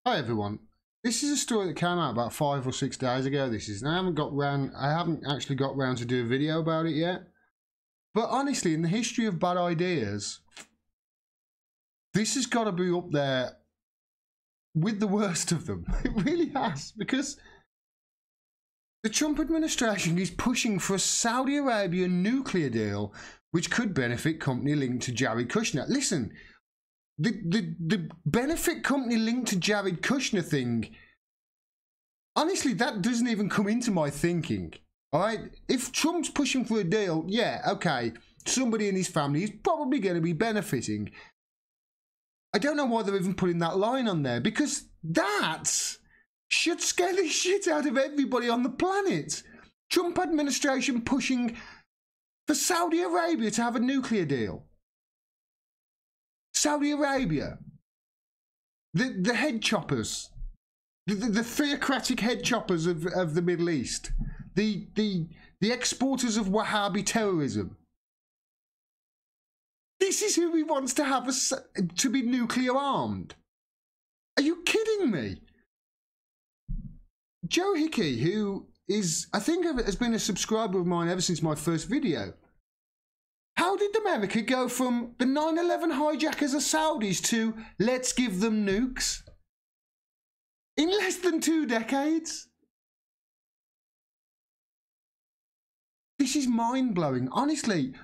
Hi everyone. This is a story that came out about 5 or 6 days ago. And I haven't actually got round to do a video about it yet. But honestly, in the history of bad ideas, this has got to be up there with the worst of them. It really has, because the Trump administration is pushing for a Saudi Arabia nuclear deal which could benefit company linked to Jared Kushner. Listen, the benefit company linked to Jared Kushner thing, honestly, that doesn't even come into my thinking. All right, if Trump's pushing for a deal, yeah, okay, somebody in his family is probably going to be benefiting. I don't know why they're even putting that line on there, because that should scare the shit out of everybody on the planet. Trump administration pushing for Saudi Arabia to have a nuclear deal. Saudi Arabia, the head choppers, the theocratic head choppers of the Middle East, the exporters of Wahhabi terrorism. This is who he wants to have to be nuclear armed. Are you kidding me? Joe Hickey, who is, I think, has been a subscriber of mine ever since my first video. How did America go from the 9/11 hijackers are Saudis to let's give them nukes? In less than 2 decades? This is mind-blowing. Honestly,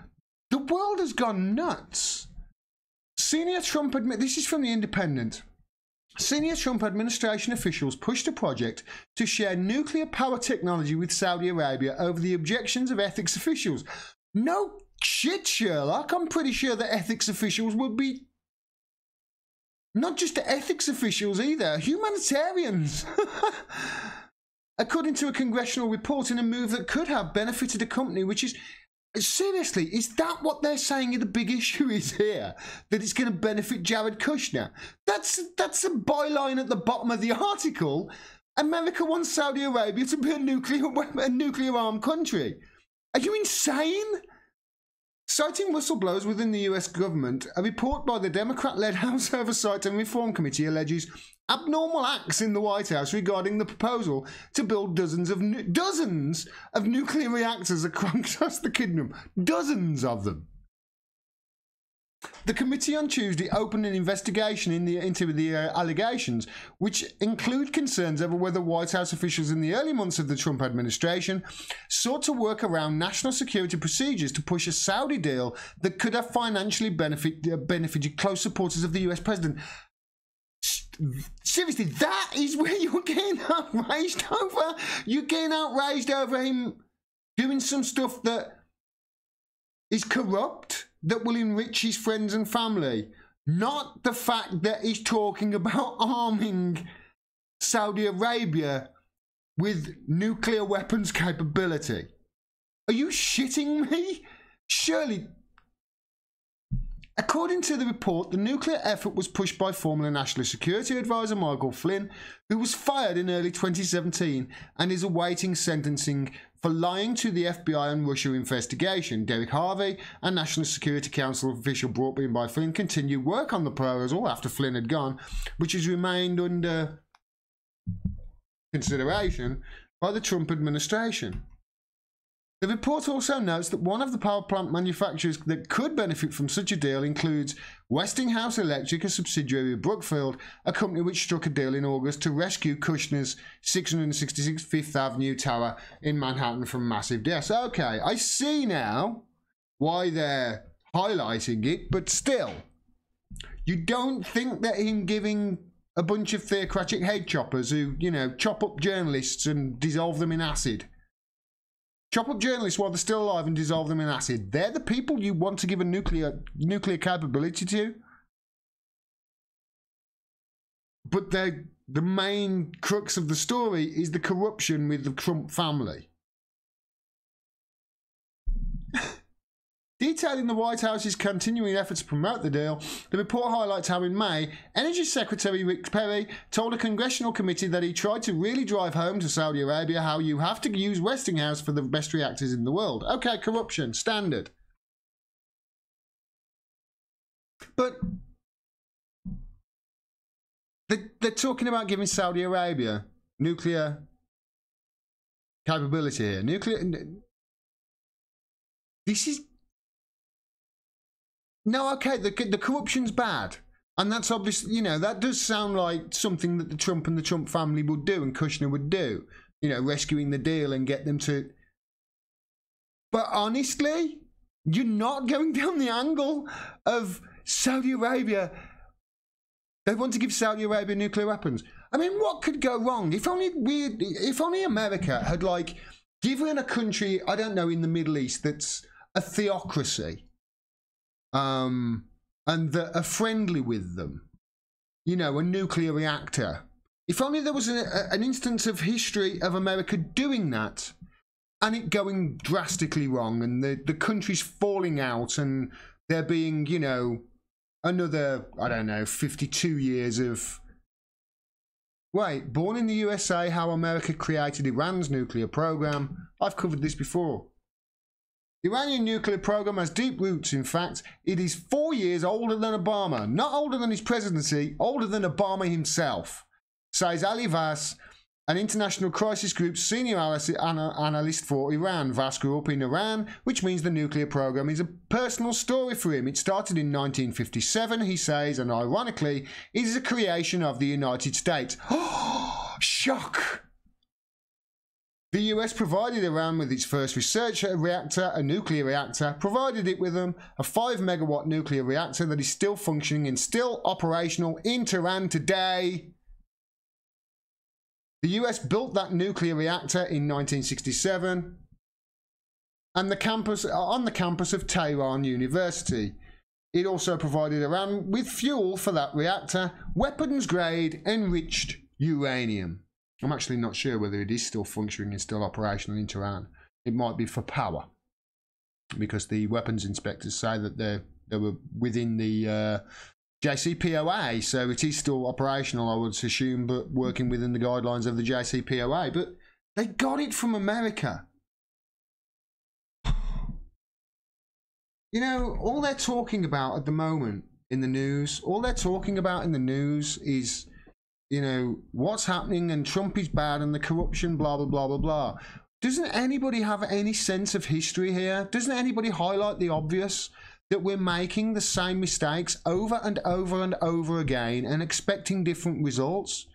the world has gone nuts. Senior Trump this is from The Independent. Senior Trump administration officials pushed a project to share nuclear power technology with Saudi Arabia over the objections of ethics officials. No shit, Sherlock. I'm pretty sure that ethics officials would be not just ethics officials either, humanitarians. According to a congressional report, in a move that could have benefited a company which is... Seriously, is that what they're saying the big issue is here? That it's going to benefit Jared Kushner? That's a byline at the bottom of the article. America wants Saudi Arabia to be a nuclear-armed country. Are you insane? Citing whistleblowers within the US government, a report by the Democrat-led House Oversight and Reform Committee alleges abnormal acts in the White House regarding the proposal to build dozens of nuclear reactors across the kingdom. Dozens of them. The committee on Tuesday opened an investigation into the allegations, which include concerns over whether White House officials in the early months of the Trump administration sought to work around national security procedures to push a Saudi deal that could have financially benefited close supporters of the US president. Seriously, that is where you're getting outraged over? You're getting outraged over him doing some stuff that is corrupt, that will enrich his friends and family, not the fact that he's talking about arming Saudi Arabia with nuclear weapons capability. Are you shitting me? Surely. According to the report, the nuclear effort was pushed by former National Security Advisor Michael Flynn, who was fired in early 2017 and is awaiting sentencing for lying to the FBI and Russia investigation. Derek Harvey, a National Security Council official brought in by Flynn, continued work on the proposal after Flynn had gone, which has remained under consideration by the Trump administration. The report also notes that one of the power plant manufacturers that could benefit from such a deal includes Westinghouse Electric, a subsidiary of Brookfield, a company which struck a deal in August to rescue Kushner's 666 Fifth Avenue tower in Manhattan from massive deaths. Okay, I see now why they're highlighting it, but still, you don't think that him giving a bunch of theocratic head choppers who, you know, chop up journalists and dissolve them in acid, chop up journalists while they're still alive and dissolve them in acid, they're the people you want to give a nuclear capability to? But the main crux of the story is the corruption with the Trump family. Detailing the White House's continuing effort to promote the deal, the report highlights how in May, Energy Secretary Rick Perry told a congressional committee that he tried to really drive home to Saudi Arabia how you have to use Westinghouse for the best reactors in the world. Okay, corruption, standard. But they're talking about giving Saudi Arabia nuclear capability here. This is... No, okay, the corruption's bad. And that's obviously, you know, that does sound like something that the Trump and the Trump family would do and Kushner would do. You know, rescuing the deal and get them to... But honestly, you're not going down the angle of Saudi Arabia. They want to give Saudi Arabia nuclear weapons. I mean, what could go wrong? If only America had, like, given a country, I don't know, in the Middle East that's a theocracy, and that are friendly with them, you know, a nuclear reactor. If only there was an instance of history of America doing that and it going drastically wrong and the country's falling out and there being, you know, another, I don't know, 52 years of... Wait, born in the USA, how America created Iran's nuclear program. I've covered this before. The Iranian nuclear program has deep roots. In fact, it is 4 years older than Obama. Not older than his presidency, older than Obama himself, says Ali Vass, an international crisis group senior analyst for Iran. Vass grew up in Iran, which means the nuclear program is a personal story for him. It started in 1957, he says, and ironically, it is a creation of the United States. Shock! The US provided Iran with its first research reactor, a nuclear reactor, provided it with a 5 megawatt nuclear reactor that is still functioning and still operational in Tehran today. The US built that nuclear reactor in 1967 and on the campus of Tehran University. It also provided Iran with fuel for that reactor, weapons-grade enriched uranium. I'm actually not sure whether it is still functioning and still operational in Tehran. It might be for power, because the weapons inspectors say that they were within the JCPOA, so it is still operational, I would assume, but working within the guidelines of the JCPOA. But they got it from America. You know, all they're talking about at the moment in the news, is, you know, what's happening and Trump is bad and the corruption, blah, blah, blah, blah, blah. Doesn't anybody have any sense of history here? Doesn't anybody highlight the obvious? That we're making the same mistakes over and over and over again and expecting different results?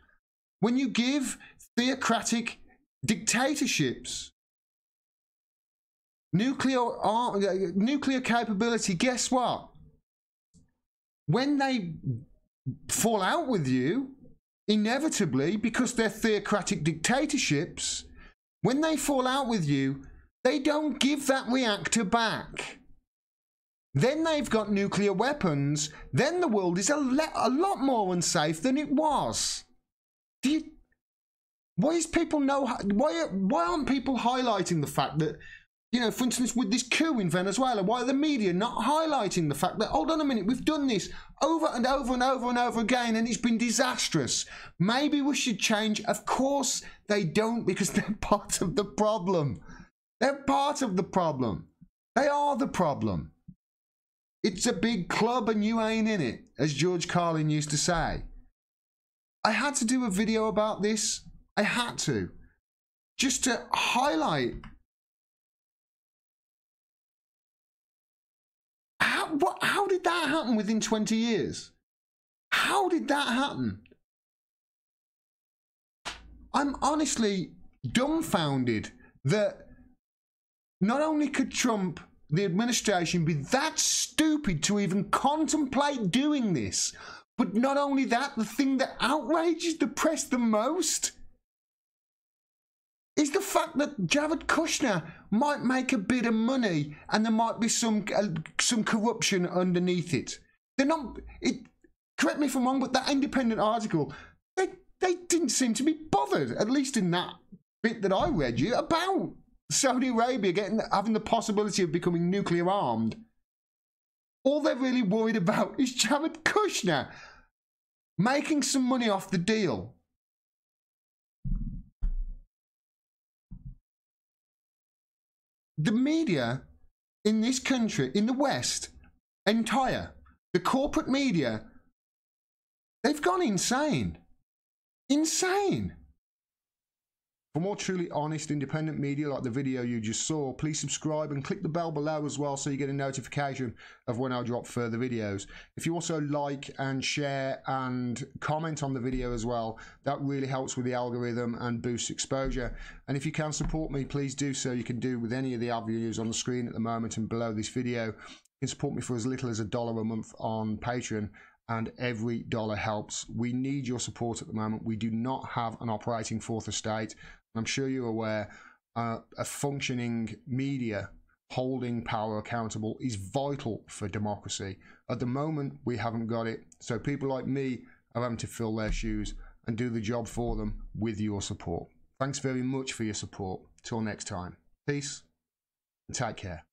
When you give theocratic dictatorships nuclear capability, guess what? When they fall out with you, inevitably, because they're theocratic dictatorships, when they fall out with you, they don't give that reactor back. Then they've got nuclear weapons. Then the world is a lot more unsafe than it was. Why aren't people highlighting the fact that, you know, for instance, with this coup in Venezuela, why are the media not highlighting the fact that, hold on a minute, we've done this over and over and over and over again and it's been disastrous. Maybe we should change. Of course they don't, because they're part of the problem. They're part of the problem. They are the problem. It's a big club and you ain't in it, as George Carlin used to say. I had to do a video about this. I had to. Just to highlight how did that happen within 20 years? How did that happen? I'm honestly dumbfounded that not only could Trump, the administration, be that stupid to even contemplate doing this, but not only that, the thing that outrages the press the most is the fact that Jared Kushner might make a bit of money and there might be some corruption underneath it. They're not... correct me if I'm wrong, but that independent article, they didn't seem to be bothered, at least in that bit that I read you, about Saudi Arabia having the possibility of becoming nuclear armed. All they're really worried about is Jared Kushner making some money off the deal. The media in this country, in the West, The corporate media, they've gone insane. Insane. For more truly honest, independent media like the video you just saw, please subscribe and click the bell below as well so you get a notification of when I drop further videos. If you also like and share and comment on the video as well, that really helps with the algorithm and boosts exposure. And if you can support me, please do so. You can do with any of the avenues on the screen at the moment and below this video. You can support me for as little as $1 a month on Patreon, and every dollar helps. We need your support at the moment. We do not have an operating fourth estate. I'm sure you're aware, a functioning media holding power accountable is vital for democracy. At the moment, we haven't got it. So people like me are having to fill their shoes and do the job for them with your support. Thanks very much for your support. Till next time. Peace and take care.